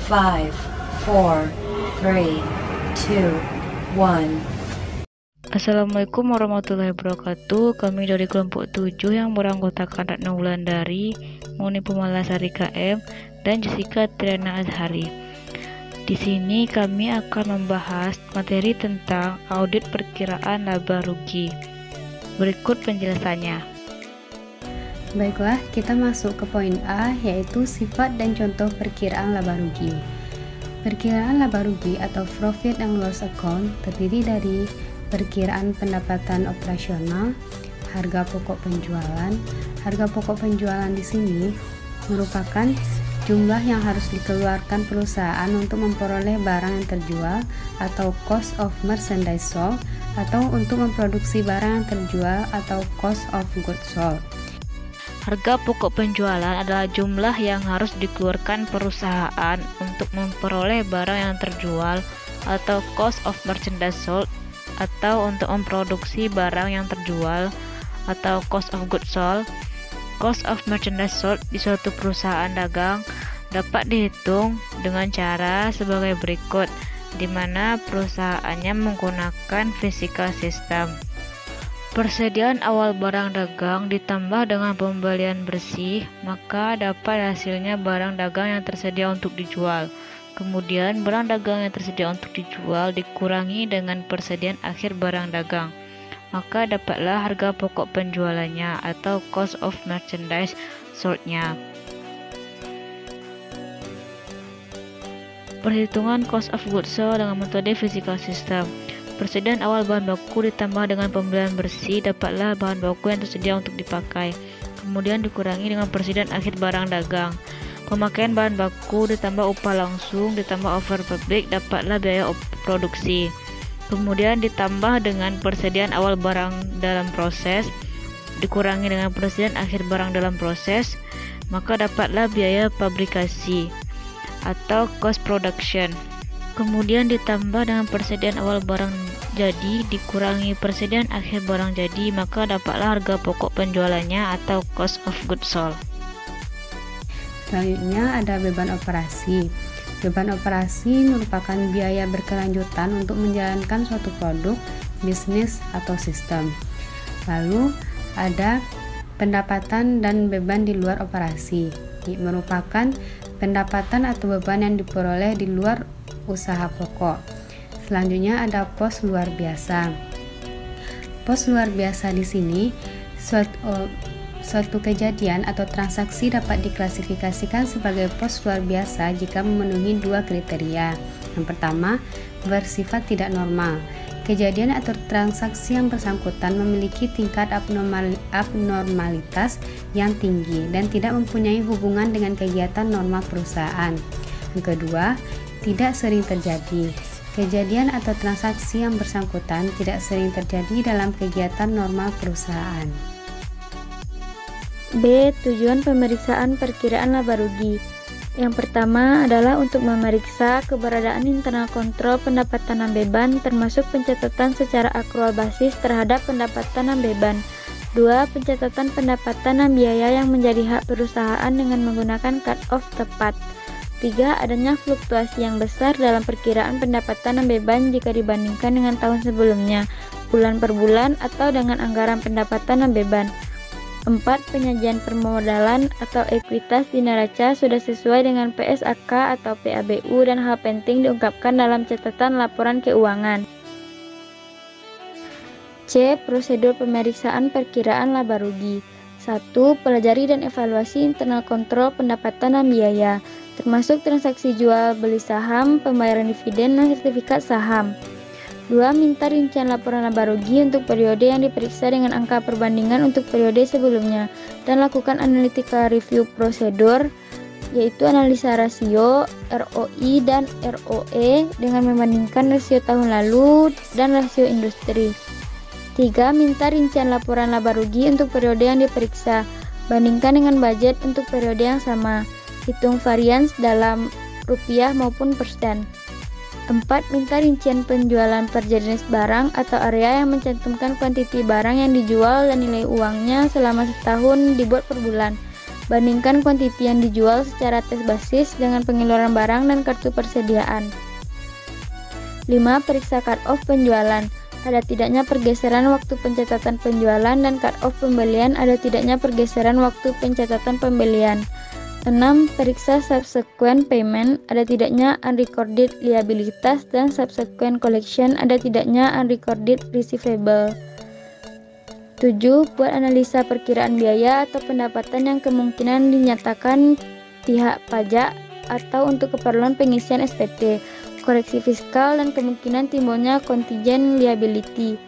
5, 4, 3, 2, 1. Assalamualaikum warahmatullahi wabarakatuh. Kami dari kelompok 7 yang beranggotakan Ratna Wulandari, Muni Pumalasari KM, dan Jessica Triana Azhari. Di sini kami akan membahas materi tentang audit perkiraan laba rugi. Berikut penjelasannya. Baiklah, kita masuk ke poin A, yaitu sifat dan contoh perkiraan laba rugi. Perkiraan laba rugi atau profit and loss account terdiri dari perkiraan pendapatan operasional, harga pokok penjualan. Harga pokok penjualan di sini merupakan jumlah yang harus dikeluarkan perusahaan untuk memperoleh barang yang terjual atau cost of merchandise sold, atau untuk memproduksi barang yang terjual atau cost of goods sold. Harga pokok penjualan adalah jumlah yang harus dikeluarkan perusahaan untuk memperoleh barang yang terjual atau cost of merchandise sold, atau untuk memproduksi barang yang terjual atau cost of goods sold. Cost of merchandise sold di suatu perusahaan dagang dapat dihitung dengan cara sebagai berikut, di mana perusahaannya menggunakan physical system. Persediaan awal barang dagang ditambah dengan pembelian bersih, maka dapat hasilnya barang dagang yang tersedia untuk dijual. Kemudian barang dagang yang tersedia untuk dijual dikurangi dengan persediaan akhir barang dagang, maka dapatlah harga pokok penjualannya atau cost of merchandise sold-nya. Perhitungan cost of goods sold dengan metode physical system. Persediaan awal bahan baku ditambah dengan pembelian bersih dapatlah bahan baku yang tersedia untuk dipakai. Kemudian dikurangi dengan persediaan akhir barang dagang. Pemakaian bahan baku ditambah upah langsung ditambah over public dapatlah biaya produksi. Kemudian ditambah dengan persediaan awal barang dalam proses dikurangi dengan persediaan akhir barang dalam proses, maka dapatlah biaya pabrikasi atau cost production. Kemudian ditambah dengan persediaan awal barang jadi dikurangi persediaan akhir barang jadi, maka dapatlah harga pokok penjualannya atau cost of goods sold. Selanjutnya ada beban operasi. Beban operasi merupakan biaya berkelanjutan untuk menjalankan suatu produk, bisnis, atau sistem. Lalu ada pendapatan dan beban di luar operasi. Ini merupakan pendapatan atau beban yang diperoleh di luar usaha pokok. Selanjutnya ada pos luar biasa. Pos luar biasa di sini suatu kejadian atau transaksi dapat diklasifikasikan sebagai pos luar biasa jika memenuhi dua kriteria. Yang pertama, bersifat tidak normal. Kejadian atau transaksi yang bersangkutan memiliki tingkat abnormalitas yang tinggi dan tidak mempunyai hubungan dengan kegiatan normal perusahaan. Yang kedua, tidak sering terjadi. Kejadian atau transaksi yang bersangkutan tidak sering terjadi dalam kegiatan normal perusahaan. B. Tujuan pemeriksaan perkiraan laba rugi. Yang pertama adalah untuk memeriksa keberadaan internal kontrol pendapatan dan beban, termasuk pencatatan secara akrual basis terhadap pendapatan dan beban. 2. Pencatatan pendapatan dan biaya yang menjadi hak perusahaan dengan menggunakan cut-off tepat. 3. Adanya fluktuasi yang besar dalam perkiraan pendapatan dan beban jika dibandingkan dengan tahun sebelumnya, bulan per bulan, atau dengan anggaran pendapatan dan beban. 4. Penyajian permodalan atau ekuitas di neraca sudah sesuai dengan PSAK atau PABU dan hal penting diungkapkan dalam catatan laporan keuangan. C. Prosedur pemeriksaan perkiraan laba rugi. 1. Pelajari dan evaluasi internal kontrol pendapatan dan biaya, termasuk transaksi jual beli saham, pembayaran dividen, dan sertifikat saham. 2. Minta rincian laporan laba rugi untuk periode yang diperiksa dengan angka perbandingan untuk periode sebelumnya, dan lakukan analytical review prosedur, yaitu analisa rasio, ROI, dan ROE dengan membandingkan rasio tahun lalu dan rasio industri. 3. Minta rincian laporan laba rugi untuk periode yang diperiksa, bandingkan dengan budget untuk periode yang sama. Hitung varians dalam rupiah maupun persen. 4. Minta rincian penjualan per jenis barang atau area yang mencantumkan kuantiti barang yang dijual dan nilai uangnya selama setahun dibuat per bulan. Bandingkan kuantiti yang dijual secara tes basis dengan pengeluaran barang dan kartu persediaan. 5. Periksa cut-off penjualan. Ada tidaknya pergeseran waktu pencatatan penjualan dan cut-off pembelian, ada tidaknya pergeseran waktu pencatatan pembelian. 6. Periksa subsequent payment. Ada tidaknya unrecorded liabilitas dan subsequent collection, ada tidaknya unrecorded receivable. 7. Buat analisa perkiraan biaya atau pendapatan yang kemungkinan dinyatakan pihak pajak atau untuk keperluan pengisian SPT, koreksi fiskal, dan kemungkinan timbulnya contingent liability.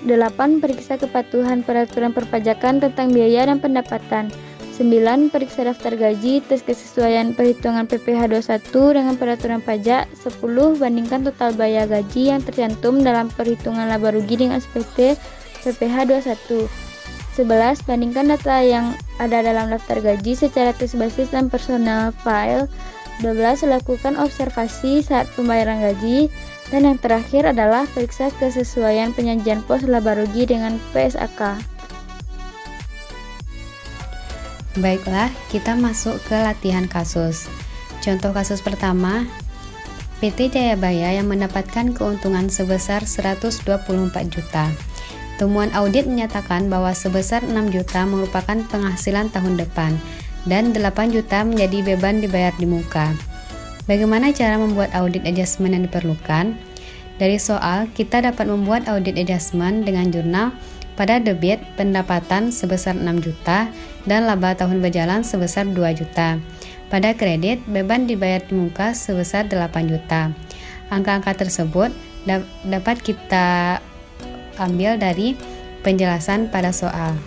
8. Periksa kepatuhan peraturan perpajakan tentang biaya dan pendapatan. 9. Periksa daftar gaji, tes kesesuaian perhitungan PPh 21 dengan peraturan pajak. 10. Bandingkan total biaya gaji yang tercantum dalam perhitungan laba rugi dengan SPT PPh 21. 11. Bandingkan data yang ada dalam daftar gaji secara tes basis dan personal file. 12. Lakukan observasi saat pembayaran gaji. Dan yang terakhir adalah periksa kesesuaian penyajian pos laba rugi dengan PSAK. Baiklah, kita masuk ke latihan kasus. Contoh kasus pertama, PT Jayabaya yang mendapatkan keuntungan sebesar 124 juta. Temuan audit menyatakan bahwa sebesar 6 juta merupakan penghasilan tahun depan dan 8 juta menjadi beban dibayar di muka. Bagaimana cara membuat audit adjustment yang diperlukan? Dari soal, kita dapat membuat audit adjustment dengan jurnal pada debit pendapatan sebesar 6 juta dan laba tahun berjalan sebesar 2 juta. Pada kredit, beban dibayar di muka sebesar 8 juta. Angka-angka tersebut dapat kita ambil dari penjelasan pada soal.